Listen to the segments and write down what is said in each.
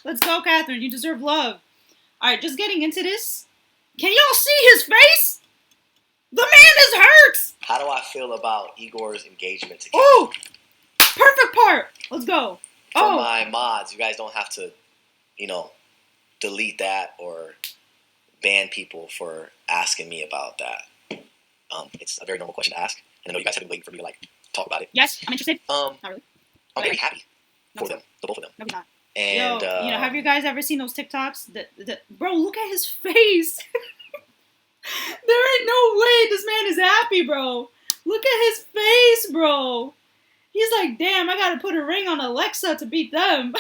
Let's go, Catherine. You deserve love. All right, just getting into this. Can y'all see his face? The man is hurt. How do I feel about Igor's engagement to Catherine? Ooh, perfect part. Let's go. For my mods, you guys don't have to, delete that or ban people for asking me about that. It's a very normal question to ask, and I know you guys have been waiting for me to talk about it. Yes, I'm interested. Not really. I'm very happy for them, the both of them. No, he's not. And Yo, have you guys ever seen those TikToks? Bro, look at his face. There ain't no way this man is happy, bro. Look at his face, bro. He's like, damn, I gotta put a ring on Alexa to beat them.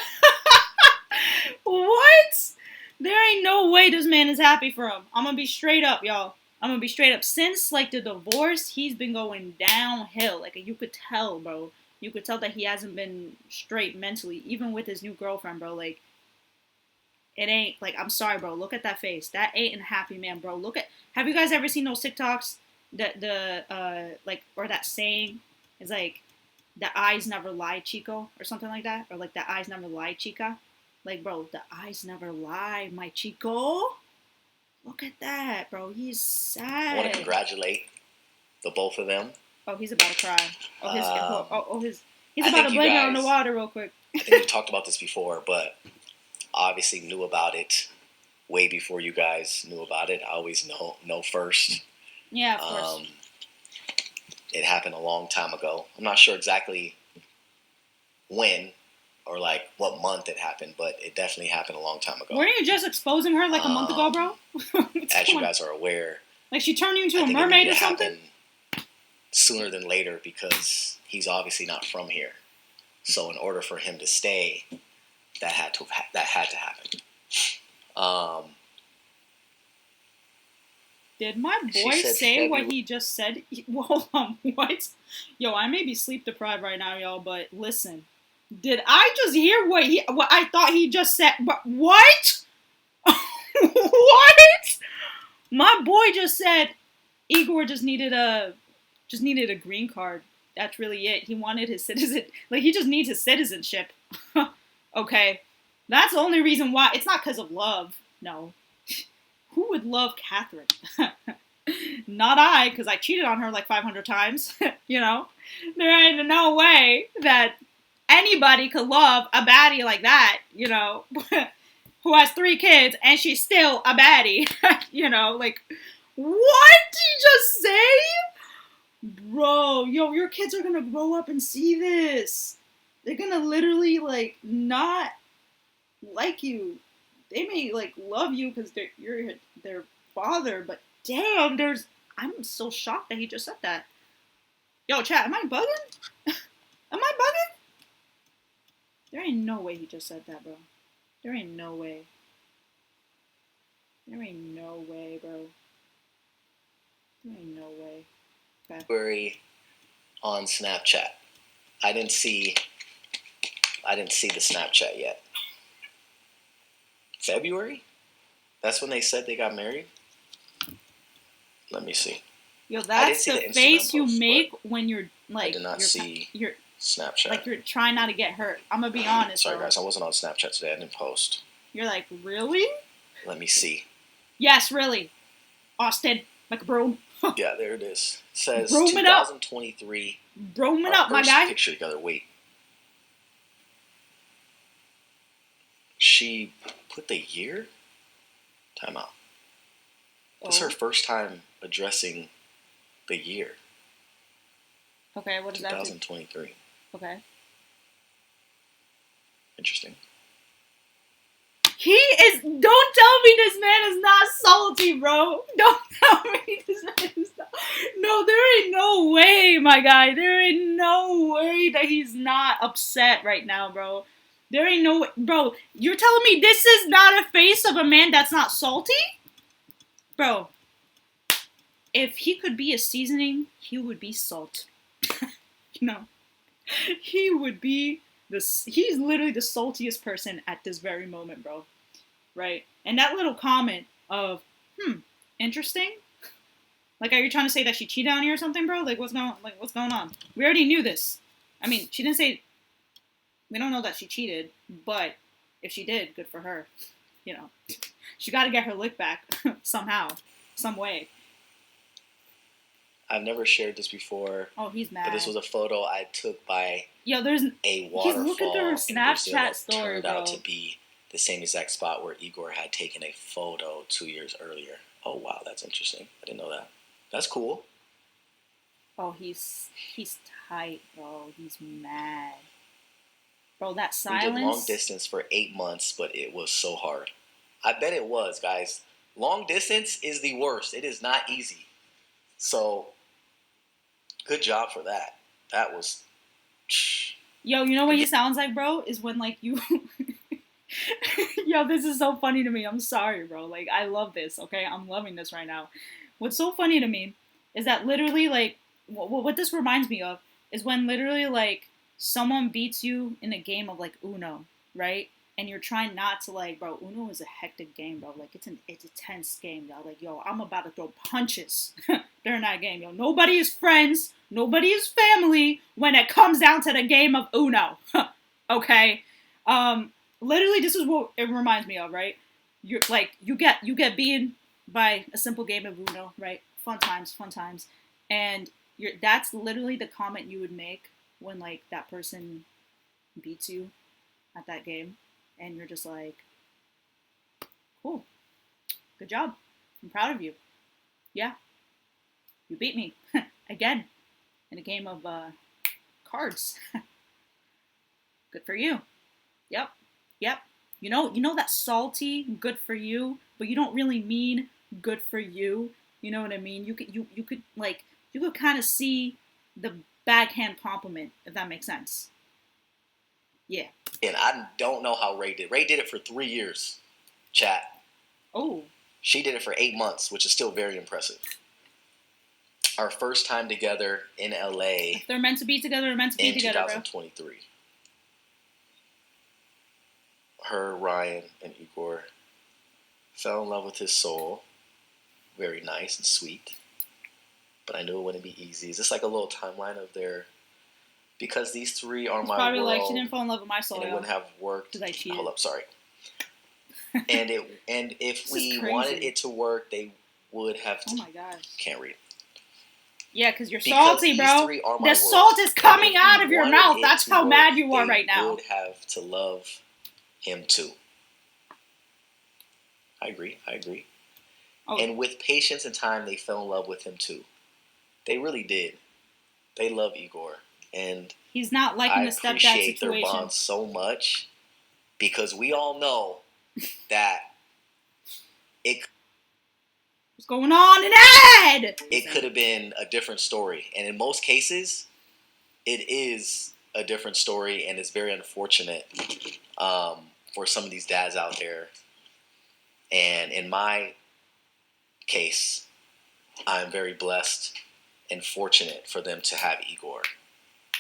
What? There ain't no way this man is happy for him. I'm gonna be straight up, y'all. I'm gonna be straight up. Since, the divorce, he's been going downhill. You could tell, bro. You could tell that he hasn't been straight mentally, even with his new girlfriend, bro. It ain't, I'm sorry, bro. Look at that face. That ain't a happy man, bro. Have you guys ever seen those TikToks? Or that saying is the eyes never lie, Chico, or something like that? Or the eyes never lie, Chica? Bro, the eyes never lie, my Chico. Look at that, bro. He's sad. I want to congratulate the both of them. Oh, he's about to cry. He's about to blame it on the water real quick. I think we talked about this before, but obviously knew about it way before you guys knew about it. I always know first. Yeah, of course. It happened a long time ago. I'm not sure exactly when or what month it happened, but it definitely happened a long time ago. Weren't you just exposing her a month ago, bro? As you guys are aware. She turned you into a mermaid or something? Sooner than later because he's obviously not from here. So in order for him to stay, that had to happen. Did my boy say what he just said? Hold on, what? Yo, I may be sleep deprived right now, y'all, but listen. Did I just hear what I thought he just said? What? What? My boy just said Igor just needed a green card. That's really it. He wanted his he just needs his citizenship. Okay. That's the only reason why. It's not because of love. No. Who would love Catherine? Not I, because I cheated on her 500 times. There ain't no way that anybody could love a baddie like that, who has 3 kids and she's still a baddie. What did you just say? Bro, your kids are gonna grow up and see this. They're gonna literally, not like you. They may, love you because you're their father, but damn, I'm so shocked that he just said that. Yo, chat, am I bugging? Am I bugging? There ain't no way he just said that, bro. There ain't no way. There ain't no way, bro. There ain't no way. Okay. February on Snapchat. I didn't see the Snapchat yet. February? That's when they said they got married? Let me see. Yo, that's the face you make when you're I did not see Snapchat. You're trying not to get hurt. I'm gonna be honest. Sorry, guys, I wasn't on Snapchat today. I didn't post. You're really? Let me see. Yes, really. Austin, Mcbroom. Yeah, there it is. It says Broom 2023. Broom it up, my guy. Picture together. Wait. She put the year? Time out. This is her first time addressing the year. Okay, what does that mean? 2023. Okay. Interesting. Don't tell me this man is not salty, bro. Don't tell me this man is not. No, there ain't no way, my guy. There ain't no way that he's not upset right now, bro. There ain't no way. Bro, you're telling me this is not a face of a man that's not salty? Bro, if he could be a seasoning, he would be salt. He would be he's literally the saltiest person at this very moment, bro. Right? And that little comment of, interesting? Are you trying to say that she cheated on you or something, bro? What's going on? We already knew this. I mean, she didn't say, we don't know that she cheated, but If she did, good for her. You know, she got to get her lick back somehow, some way. I've never shared this before, Oh, he's but this mad. was a photo I took by Yo, there's a he's looking through her waterfall in Brazil Snapchat that story, turned bro. out to be the same exact spot where Igor had taken a photo 2 years earlier. Oh wow, that's interesting. I didn't know that. That's cool. Oh, he's tight, bro. He's mad, bro. That We did long silence. distance for 8 months, but it was so hard. I bet it was, guys. Long distance is the worst. It is not easy. So, good job for that. That was. Yo, you know what he sounds like, bro? Is when like you. Yo, this is so funny to me. I'm sorry, bro. Like, I love this. Okay, I'm loving this right now. What's so funny to me is that literally, like, what this reminds me of is when literally, like, someone beats you in a game of like Uno, right? And you're trying not to like, bro. Uno is a hectic game, bro. Like, it's a tense game, yo. Like, yo, I'm about to throw punches during that game, yo. Nobody is friends. Nobody is family when it comes down to the game of Uno. Okay. Um, Literally this is what it reminds me of, right? You're like you get beaten by a simple game of Uno, right? Fun times, and you're that's literally the comment you would make when like that person beats you at that game, and you're just like, cool, good job, I'm proud of you. Yeah, you beat me again in a game of cards. Good for you. Yep. Yep. You know that salty good for you, but you don't really mean good for you. You know what I mean? You could like you could kind of see the backhand compliment if that makes sense. Yeah. And I don't know how Ray did. Ray did it for 3 years. Chat. Oh. She did it for 8 months, which is still very impressive. Our first time together in LA. If they're meant to be together, they're meant to be in together, 2023. Her, Ryan, and Igor fell in love with his soul. Very nice and sweet. But I knew it wouldn't be easy. Is this like a little timeline of their? Because these three are It's my probably world. like she didn't fall in love with my soul. And it wouldn't have worked. Because I cheated. Hold up, sorry. and if we wanted it to work, they would have. Oh my god. Can't read. Yeah, because you're salty, bro. The salt is coming out of your mouth. That's how mad you are right now. They would have to love him too. I agree. Oh. And with patience and time, they fell in love with him too. They really did. They love Igor, and he's not liking the stepdad situation. I appreciate their bond so much because we all know that what's going on in Ed? It could have been a different story, and in most cases, it is a different story, and it's very unfortunate for some of these dads out there. And in my case, I'm very blessed and fortunate for them to have Igor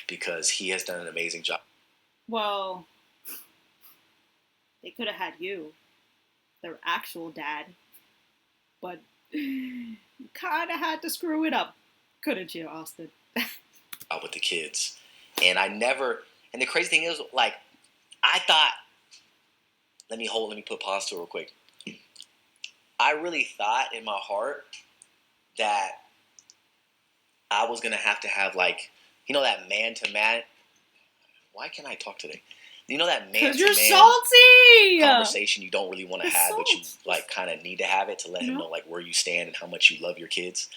because he has done an amazing job. Well, they could have had you, their actual dad, but you kind of had to screw it up, couldn't you, Austin? With the kids. And and the crazy thing is, like, I thought, let me put pause to it real quick. I really thought in my heart that I was going to have like, that man-to-man. Why can't I talk today? That man-to-man you're salty conversation you don't really want to have, but you like kind of need to have it to let him know like where you stand and how much you love your kids.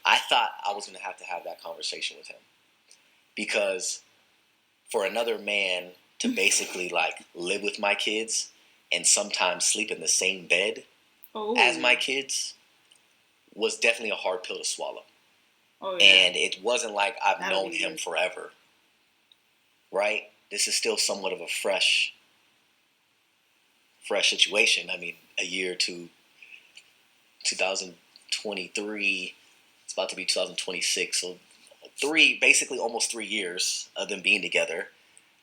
I thought I was going to have that conversation with him because for another man to basically like live with my kids and sometimes sleep in the same bed as my kids was definitely a hard pill to swallow. Oh, yeah. And it wasn't like I've known him forever, right? This is still somewhat of a fresh situation. I mean, a year to 2023, it's about to be 2026, so basically almost 3 years of them being together.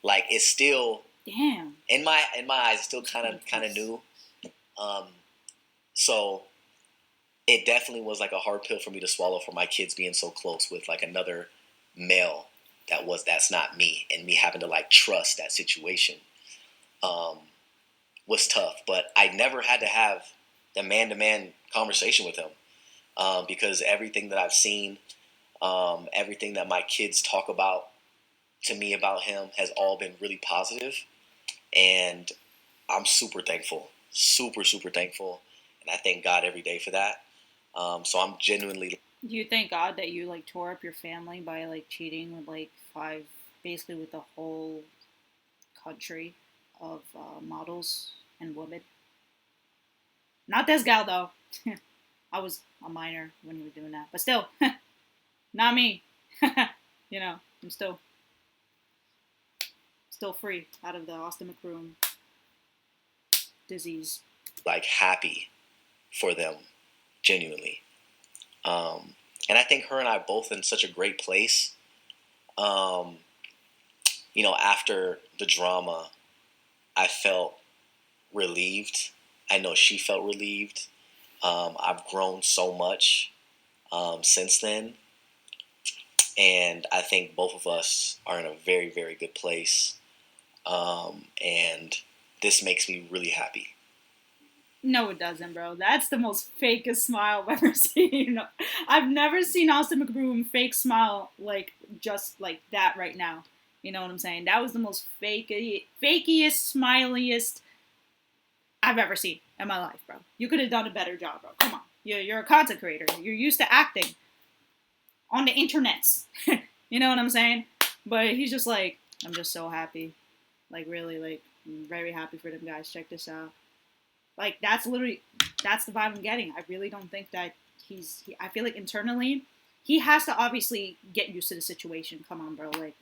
Like it's still, damn. In my eyes, it's still kind of new. So it definitely was like a hard pill for me to swallow for my kids being so close with like another male that's not me and me having to like trust that situation. was tough. But I never had to have the man-to-man conversation with him because everything that I've seen, everything that my kids talk about to me about him has all been really positive, and I'm super thankful, super thankful, and I thank God every day for that. So I'm genuinely. Do you thank God that you like tore up your family by like cheating with like five, basically with the whole country of models and women? Not this gal though. I was a minor when he was doing that, but still, not me. I'm still free out of the Austin Mcbroom disease. Like happy for them, genuinely. And I think her and I are both in such a great place. After the drama, I felt relieved. I know she felt relieved. I've grown so much since then. And I think both of us are in a very, very good place. And this makes me really happy. No, it doesn't, bro. That's the most fakest smile I've ever seen. I've never seen Austin Mcbroom fake smile like just like that right now. You know what I'm saying? That was the most fakiest, smiliest I've ever seen in my life, bro. You could have done a better job, bro. Come on. You're a content creator. You're used to acting on the internets. You know what I'm saying? But he's just like, I'm just so happy. Like, really, like, I'm very happy for them guys. Check this out. Like, that's the vibe I'm getting. I really don't think that I feel like internally, he has to obviously get used to the situation. Come on, bro. Like,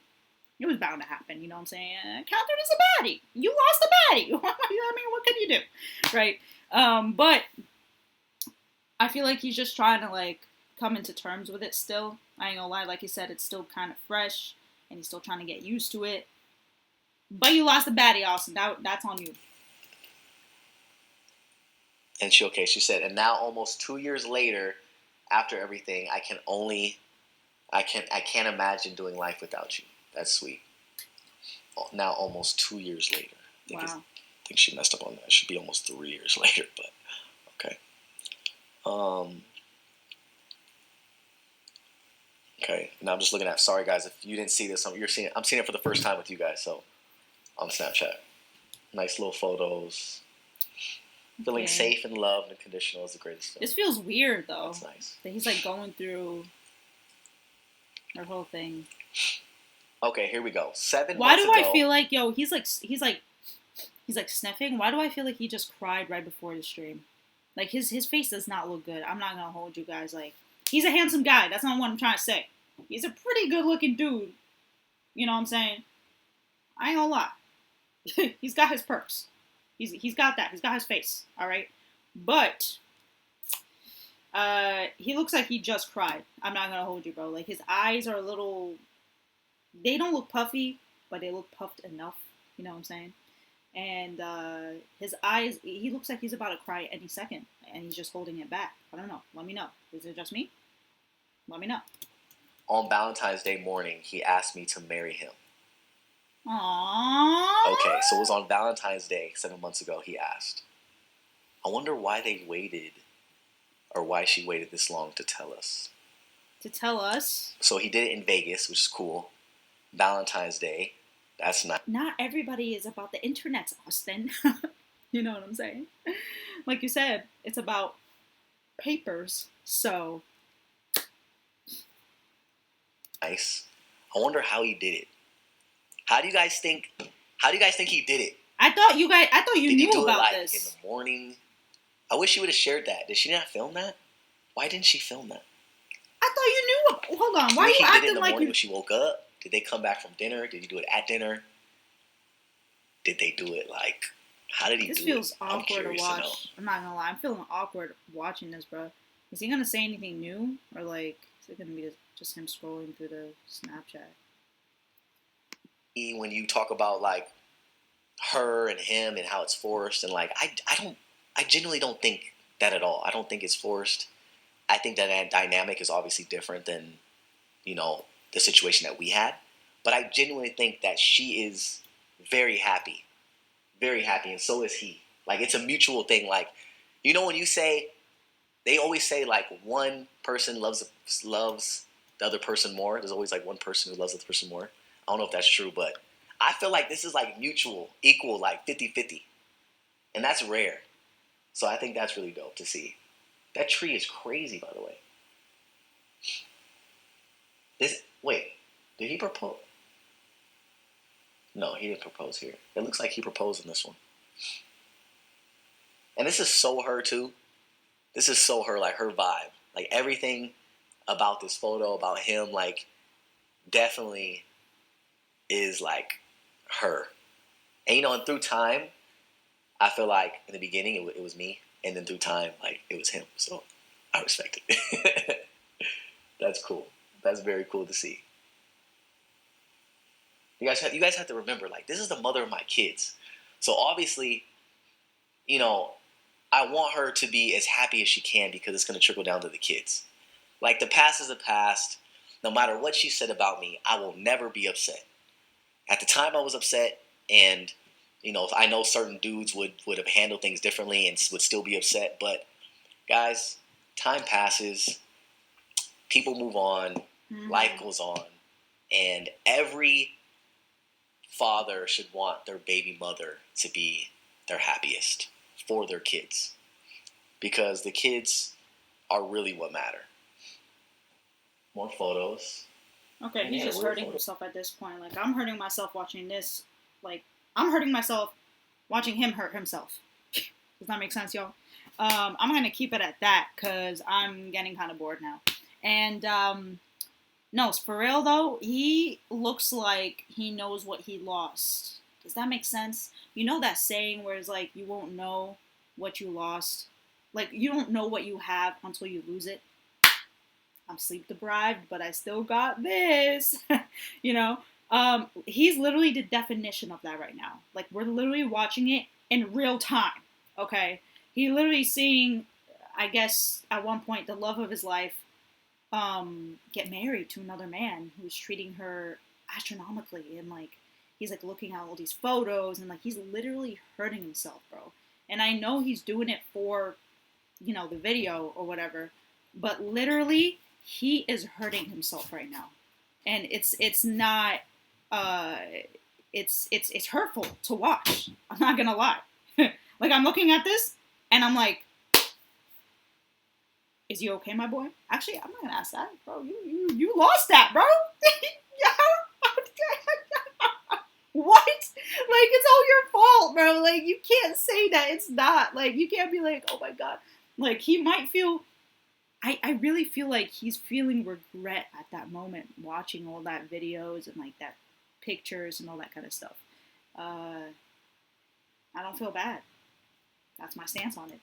it was bound to happen. You know what I'm saying? Catherine is a baddie. You lost a baddie. I mean, what can you do? Right? But I feel like he's just trying to, like, come into terms with it still. I ain't gonna lie. Like you said, it's still kind of fresh, and he's still trying to get used to it. But you lost a baddie, Austin. That's on you. And she said, and now almost 2 years later, after everything, I can't imagine doing life without you. That's sweet. Now almost 2 years later. Wow. I think she messed up on that. It should be almost 3 years later, but okay. Okay. Now I'm just looking at. Sorry guys, if you didn't see this, I'm seeing it for the first time with you guys. So on Snapchat, nice little photos. Feeling safe and loved and conditional is the greatest thing. This feels weird though. That's nice. That he's like going through their whole thing. Okay, here we go. 7 Why months do ago, I feel like he's like sniffing? Why do I feel like he just cried right before the stream? Like his face does not look good. I'm not gonna hold you guys. Like he's a handsome guy. That's not what I'm trying to say. He's a pretty good looking dude. You know what I'm saying? I ain't gonna lie. He's got his perks. He's got that. He's got his face. All right, but he looks like he just cried. I'm not gonna hold you, bro. Like his eyes are a little. They don't look puffy, but they look puffed enough. You know what I'm saying? And his eyes. He looks like he's about to cry any second, and he's just holding it back. I don't know. Let me know. Is it just me? Let me know. On Valentine's Day morning, he asked me to marry him. Aww. Okay, so it was on Valentine's Day 7 months ago. He asked. I wonder why they waited, or why she waited this long to tell us. To tell us? So he did it in Vegas, which is cool. Valentine's Day. That's not. Not everybody is about the internet, Austin. You know what I'm saying? Like you said, it's about papers. So. Nice. I wonder how he did it. How do you guys think he did it? I thought you knew about this. In the morning. I wish she would have shared that. Did she not film that? Why didn't she film that? I thought you knew. Hold on. Why are you acting like when she woke up? Did they come back from dinner? Did he do it at dinner? Did they do it like? How did he do it? This feels awkward to watch. I'm not gonna lie. I'm feeling awkward watching this, bro. Is he gonna say anything new, or like is it gonna be just him scrolling through the Snapchat? When you talk about like her and him and how it's forced, and like I genuinely don't think that at all. I don't think it's forced. I think that dynamic is obviously different than, the situation that we had. But I genuinely think that she is very happy, and so is he. Like, it's a mutual thing. Like, you know, when you say, they always say, like, one person loves the other person more. There's always, like, one person who loves the other person more. I don't know if that's true, but I feel like this is, like, mutual, equal, like 50-50. And that's rare. So I think that's really dope to see. That tree is crazy, by the way. Wait, did he propose? No, he didn't propose here. It looks like he proposed in this one. And this is so her, too. This is so her, like, her vibe. Like, everything about this photo, about him, like, definitely is, like, her. And, you know, and through time, I feel like in the beginning it was me. And then through time, like, it was him. So I respect it. That's cool. That's very cool to see. You guys have to remember, like, this is the mother of my kids. So obviously, you know, I want her to be as happy as she can because it's going to trickle down to the kids. Like, the past is the past. No matter what she said about me, I will never be upset. At the time, I was upset, and, you know, I know certain dudes would have handled things differently and would still be upset. But, guys, time passes. People move on. Mm-hmm. Life goes on. And every father should want their baby mother to be their happiest for their kids, because the kids are really what matter. More photos. Okay, he's just hurting himself at this point. Like, I'm hurting myself watching this. Like, I'm hurting myself watching him hurt himself. Does that make sense, y'all? I'm going to keep it at that because I'm getting kind of bored now. And, no, for real, though, he looks like he knows what he lost. Does that make sense? You know that saying where it's like, you won't know what you lost? Like, you don't know what you have until you lose it. I'm sleep deprived, but I still got this. You know? He's literally the definition of that right now. Like, we're literally watching it in real time, okay? He literally seeing, I guess, at one point, the love of his life get married to another man who's treating her astronomically, and, like, he's, like, looking at all these photos, and, like, he's literally hurting himself, bro. And I know he's doing it for, you know, the video or whatever, but literally, he is hurting himself right now. And it's not, it's hurtful to watch. I'm not gonna lie. Like, I'm looking at this, and I'm like, is you okay, my boy? Actually, I'm not gonna ask that, bro. You lost that, bro. What? Like, it's all your fault, bro. Like, you can't say that it's not. Like, you can't be like, oh my god. Like, he might feel, I really feel like he's feeling regret at that moment, watching all that videos and, like, that pictures and all that kind of stuff. I don't feel bad. That's my stance on it.